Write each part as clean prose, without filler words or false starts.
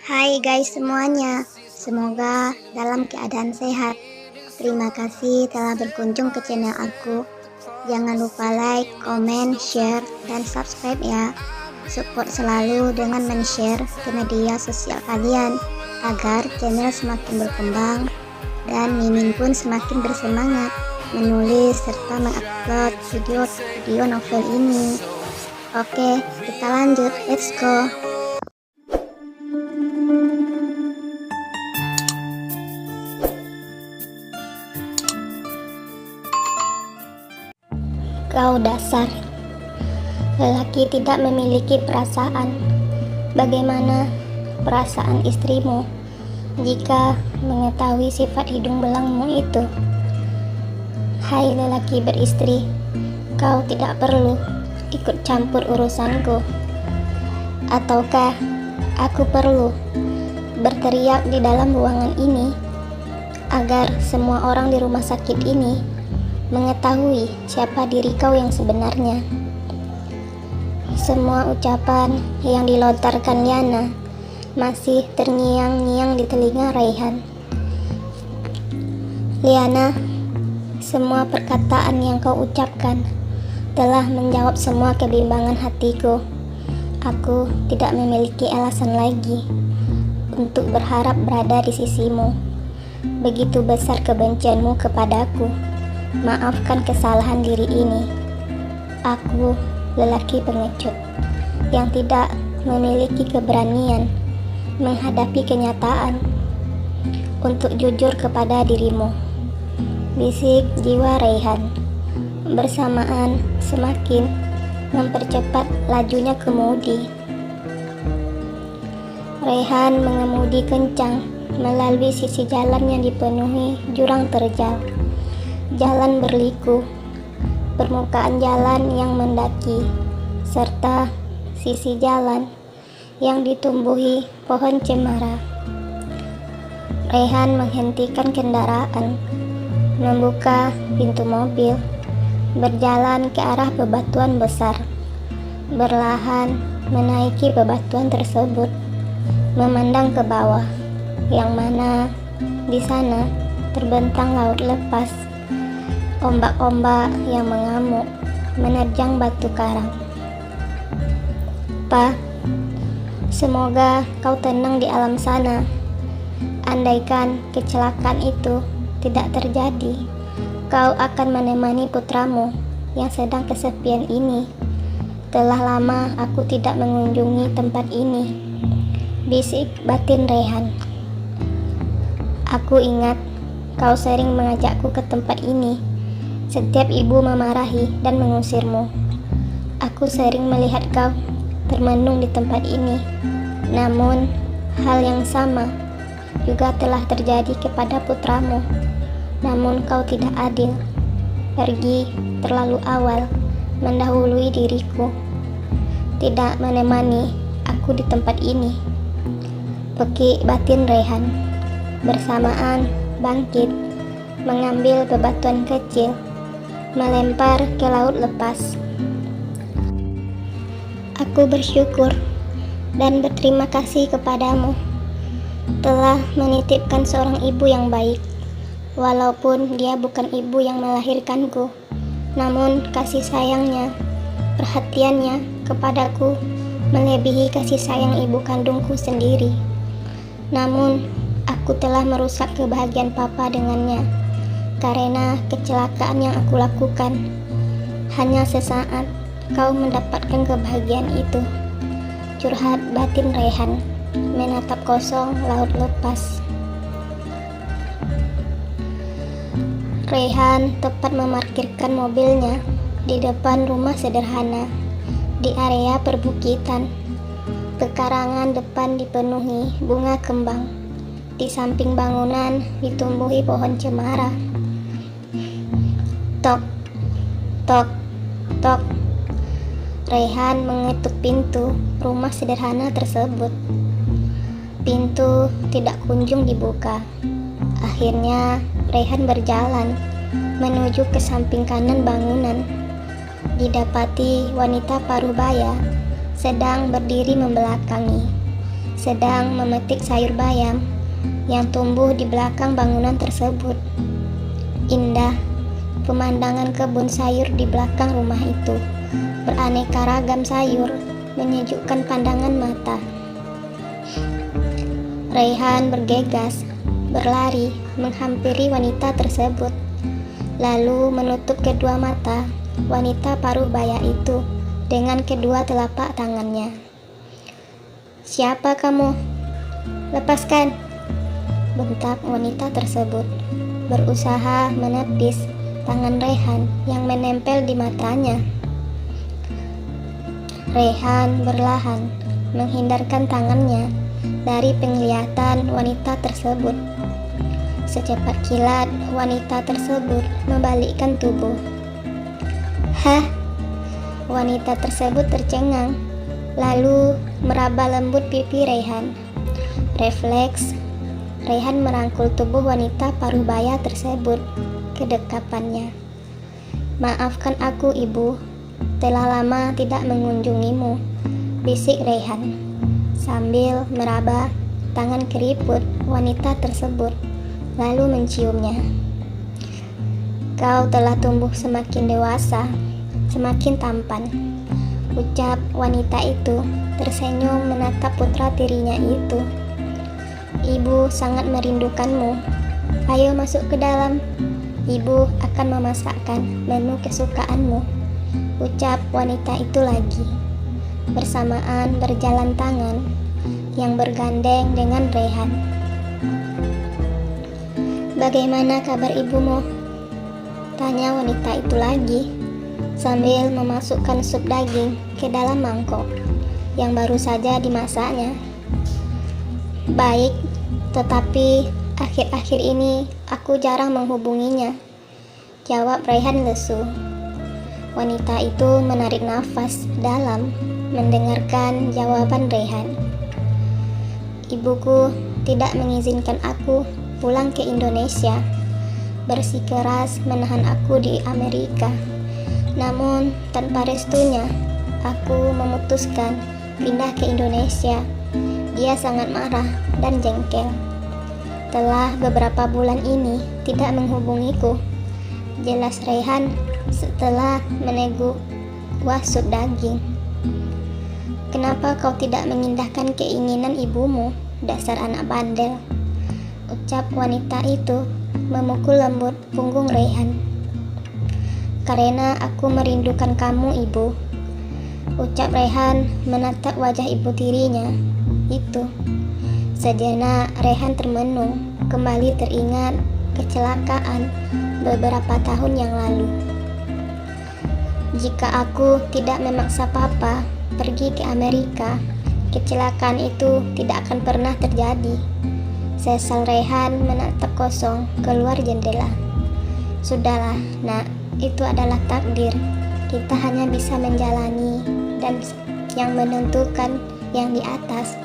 Hai guys semuanya, semoga dalam keadaan sehat. Terima kasih telah berkunjung ke channel aku. Jangan lupa like, comment, share, dan subscribe ya. Support selalu dengan men-share ke media sosial kalian agar channel semakin berkembang dan Mimin pun semakin bersemangat menulis serta mengupload video novel ini. Oke, kita lanjut, let's go. Kau dasar lelaki tidak memiliki perasaan. Bagaimana perasaan istrimu jika mengetahui sifat hidung belangmu itu? Hai lelaki beristri, kau tidak perlu ikut campur urusanku. Ataukah aku perlu berteriak di dalam ruangan ini agar semua orang di rumah sakit ini mengetahui siapa diri kau yang sebenarnya? Semua ucapan yang dilontarkan Yana masih terngiang-ngiang di telinga Raihan. Liana, semua perkataan yang kau ucapkan telah menjawab semua kebimbangan hatiku. Aku tidak memiliki alasan lagi untuk berharap berada di sisimu. Begitu besar kebencianmu kepadaku. Maafkan kesalahan diri ini. Aku lelaki pengecut yang tidak memiliki keberanian menghadapi kenyataan untuk jujur kepada dirimu. Bisik jiwa Raihan bersamaan semakin mempercepat lajunya kemudi. Raihan mengemudi kencang melalui sisi jalan yang dipenuhi jurang terjal. Jalan berliku, permukaan jalan yang mendaki, serta sisi jalan yang ditumbuhi pohon cemara. Raihan menghentikan kendaraan, membuka pintu mobil, berjalan ke arah bebatuan besar, berlahan menaiki bebatuan tersebut, memandang ke bawah, yang mana di sana terbentang laut lepas. Ombak-ombak yang mengamuk menerjang batu karang. Pa, semoga kau tenang di alam sana. Andaikan kecelakaan itu tidak terjadi, kau akan menemani putramu yang sedang kesepian ini. Telah lama aku tidak mengunjungi tempat ini, bisik batin Raihan. Aku ingat kau sering mengajakku ke tempat ini setiap ibu memarahi dan mengusirmu. Aku sering melihat kau termenung di tempat ini. Namun, hal yang sama juga telah terjadi kepada putramu. Namun kau tidak adil. Pergi terlalu awal, mendahului diriku. Tidak menemani aku di tempat ini. Pekik batin Raihan bersamaan bangkit, mengambil bebatuan kecil, melempar ke laut lepas. Aku bersyukur dan berterima kasih kepadamu telah menitipkan seorang ibu yang baik. Walaupun dia bukan ibu yang melahirkanku, namun kasih sayangnya, perhatiannya kepadaku melebihi kasih sayang ibu kandungku sendiri. Namun aku telah merusak kebahagiaan papa dengannya karena kecelakaan yang aku lakukan. Hanya sesaat kau mendapatkan kebahagiaan itu. Curhat batin Raihan menatap kosong laut lepas. Raihan tepat memarkirkan mobilnya di depan rumah sederhana di area perbukitan. Pekarangan depan dipenuhi bunga kembang. Di samping bangunan ditumbuhi pohon cemara. Tok, tok, tok. Raihan mengetuk pintu rumah sederhana tersebut. Pintu tidak kunjung dibuka. Akhirnya Raihan berjalan menuju ke samping kanan bangunan. Didapati wanita paruh baya sedang berdiri membelakangi, sedang memetik sayur bayam yang tumbuh di belakang bangunan tersebut. Indah pemandangan kebun sayur di belakang rumah itu. Beraneka ragam sayur menyejukkan pandangan mata. Raihan bergegas, berlari menghampiri wanita tersebut, lalu menutup kedua mata wanita paruh baya itu dengan kedua telapak tangannya. "Siapa kamu? Lepaskan!" bentak wanita tersebut, berusaha menepis tangan Raihan yang menempel di matanya. Raihan berlahan menghindarkan tangannya dari penglihatan wanita tersebut. Secepat kilat wanita tersebut membalikkan tubuh. "Hah?" Wanita tersebut tercengang, lalu meraba lembut pipi Raihan. Refleks, Raihan merangkul tubuh wanita paruh baya tersebut ke dekapannya. "Maafkan aku, Ibu, telah lama tidak mengunjungimu," bisik Raihan sambil meraba tangan keriput wanita tersebut, lalu menciumnya. "Kau telah tumbuh semakin dewasa, semakin tampan," ucap wanita itu tersenyum menatap putra tirinya itu. "Ibu sangat merindukanmu. Ayo masuk ke dalam. Ibu akan memasakkan menu kesukaanmu," ucap wanita itu lagi, bersamaan berjalan tangan yang bergandeng dengan Raihan. "Bagaimana kabar ibumu?" tanya wanita itu lagi, sambil memasukkan sup daging ke dalam mangkok yang baru saja dimasaknya. "Baik, tetapi akhir-akhir ini aku jarang menghubunginya," jawab Raihan lesu. Wanita itu menarik nafas dalam mendengarkan jawaban Raihan. "Ibuku tidak mengizinkan aku pulang ke Indonesia, bersikeras menahan aku di Amerika. Namun tanpa restunya, aku memutuskan pindah ke Indonesia. Dia sangat marah dan jengkel. Telah beberapa bulan ini tidak menghubungiku," jelas Raihan setelah meneguk kuah sup daging. "Kenapa kau tidak mengindahkan keinginan ibumu, dasar anak bandel?" ucap wanita itu memukul lembut punggung Raihan. "Karena aku merindukan kamu, Ibu," ucap Raihan menatap wajah ibu tirinya itu. Sejenak Raihan termenung, kembali teringat kecelakaan beberapa tahun yang lalu. "Jika aku tidak memaksa Papa pergi ke Amerika, kecelakaan itu tidak akan pernah terjadi," sesal Raihan menatap kosong keluar jendela. "Sudahlah, Nak, itu adalah takdir. Kita hanya bisa menjalani, dan yang menentukan yang di atas.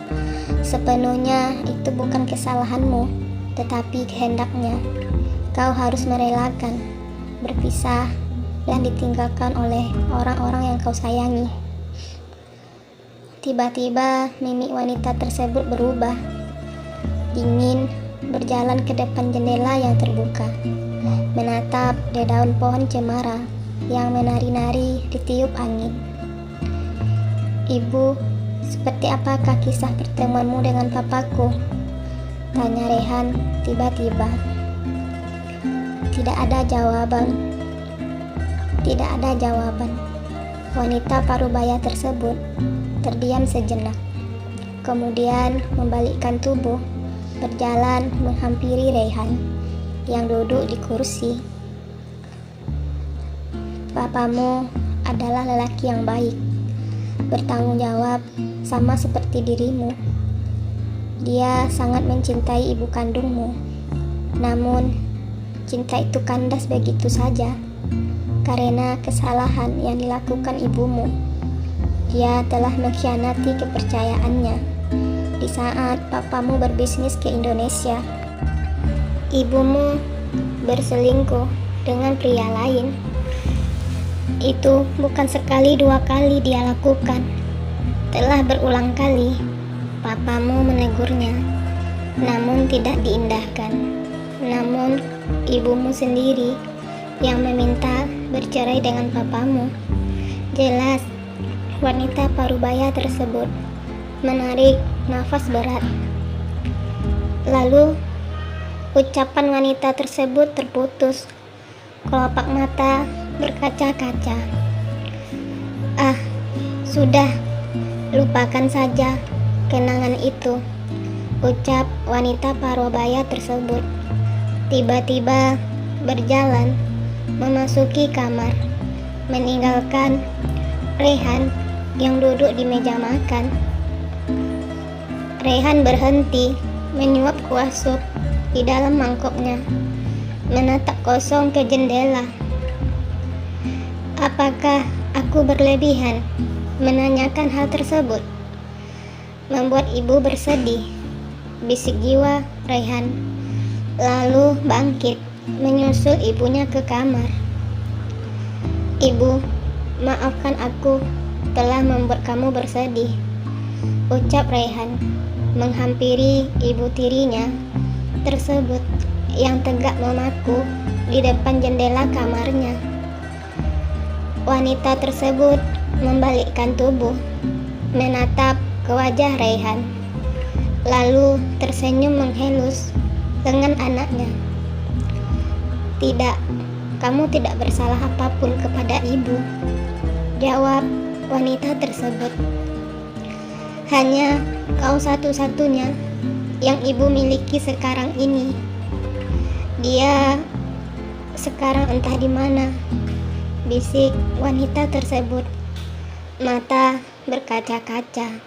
Sepenuhnya itu bukan kesalahanmu, tetapi kehendaknya. Kau harus merelakan berpisah dan ditinggalkan oleh orang-orang yang kau sayangi." Tiba-tiba mimik wanita tersebut berubah. Dingin berjalan ke depan jendela yang terbuka, menatap dedaun pohon cemara yang menari-nari ditiup angin. "Ibu, seperti apakah kisah pertemuanmu dengan papaku?" tanya Raihan tiba-tiba. Tidak ada jawaban. Tidak ada jawaban. Wanita parubaya tersebut terdiam sejenak, kemudian membalikkan tubuh, berjalan menghampiri Raihan yang duduk di kursi. "Papamu adalah lelaki yang baik, bertanggung jawab sama seperti dirimu. Dia sangat mencintai ibu kandungmu. Namun, cinta itu kandas begitu saja karena kesalahan yang dilakukan ibumu. Dia telah mengkhianati kepercayaannya di saat papamu berbisnis ke Indonesia. Ibumu berselingkuh dengan pria lain. Itu bukan sekali dua kali dia lakukan. Telah berulang kali papamu menegurnya, namun tidak diindahkan. Namun ibumu sendiri yang meminta bercerai dengan papamu. Jelas wanita parubaya tersebut menarik nafas berat. Lalu ucapan wanita tersebut terputus. Kelopak mata berkaca-kaca. Ah, sudah, lupakan saja kenangan itu, ucap wanita parubaya tersebut. Tiba-tiba berjalan memasuki kamar, meninggalkan Rehan yang duduk di meja makan. Rehan berhenti menyuap kuah sup di dalam mangkoknya, menatap kosong ke jendela. Apakah aku berlebihan menanyakan hal tersebut? Membuat ibu bersedih, bisik jiwa Rehan. Lalu bangkit menyusul ibunya ke kamar. Ibu, maafkan aku telah membuat kamu bersedih, ucap Rehan menghampiri ibu tirinya tersebut yang tegak memaku di depan jendela kamarnya. Wanita tersebut membalikkan tubuh, menatap ke wajah Rehan, lalu tersenyum menghelus dengan anaknya. Tidak, kamu tidak bersalah apapun kepada ibu, jawab wanita tersebut. Hanya kau satu-satunya yang ibu miliki sekarang ini. Dia sekarang entah di mana, bisik wanita tersebut, mata berkaca-kaca.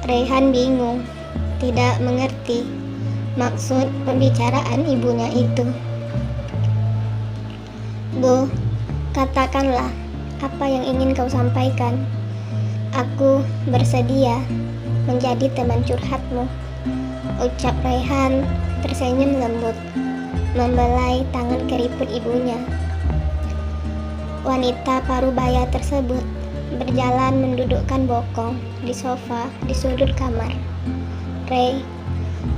Rehan bingung, tidak mengerti maksud pembicaraan ibunya itu. Bu, katakanlah apa yang ingin kau sampaikan. Aku bersedia menjadi teman curhatmu, ucap Rehan tersenyum lembut, membelai tangan keriput ibunya. Wanita parubaya tersebut berjalan mendudukkan bokong di sofa di sudut kamar. Rey,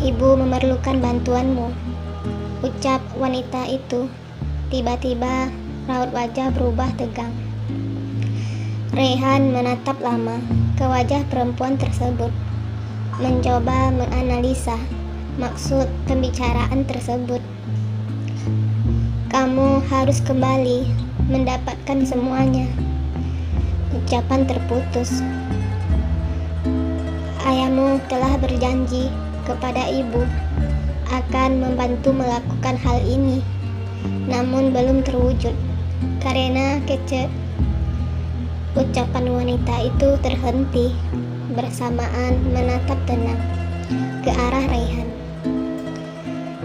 ibu memerlukan bantuanmu, ucap wanita itu. Tiba-tiba raut wajah berubah tegang. Rehan menatap lama ke wajah perempuan tersebut, mencoba menganalisa maksud pembicaraan tersebut. Kamu harus kembali mendapatkan semuanya, ucapan terputus. Ayahmu telah berjanji kepada ibu akan membantu melakukan hal ini, namun belum terwujud karena ucapan wanita itu terhenti bersamaan menatap tenang ke arah Rehan.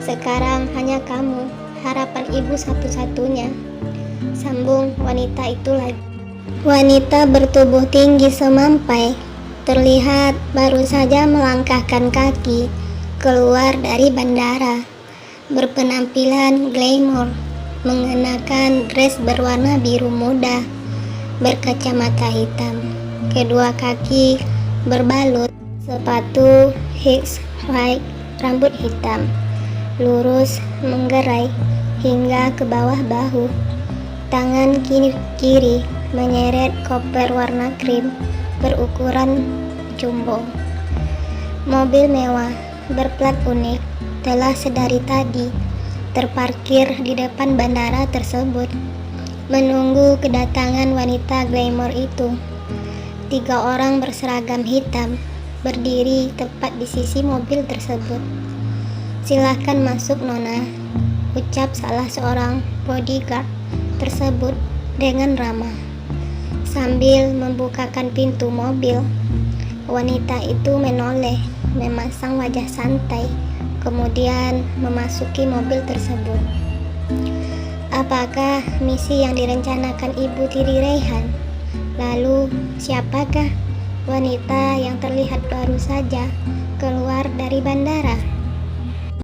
Sekarang hanya kamu, harapan ibu satu-satunya, sambung wanita itu lagi. Wanita bertubuh tinggi semampai, terlihat baru saja melangkahkan kaki keluar dari bandara, berpenampilan glamour, mengenakan dress berwarna biru muda, berkacamata hitam, kedua kaki berbalut sepatu Hicks High, rambut hitam lurus menggerai hingga ke bawah bahu, tangan kiri menyeret koper warna krim berukuran jumbo. Mobil mewah berplat unik telah sedari tadi terparkir di depan bandara tersebut, menunggu kedatangan wanita glamour itu. 3 orang berseragam hitam berdiri tepat di sisi mobil tersebut. Silahkan masuk, Nona, ucap salah seorang bodyguard tersebut dengan ramah. Sambil membukakan pintu mobil, wanita itu menoleh, memasang wajah santai, kemudian memasuki mobil tersebut. Apakah misi yang direncanakan ibu tiri Rehan? Lalu siapakah wanita yang terlihat baru saja keluar dari bandara?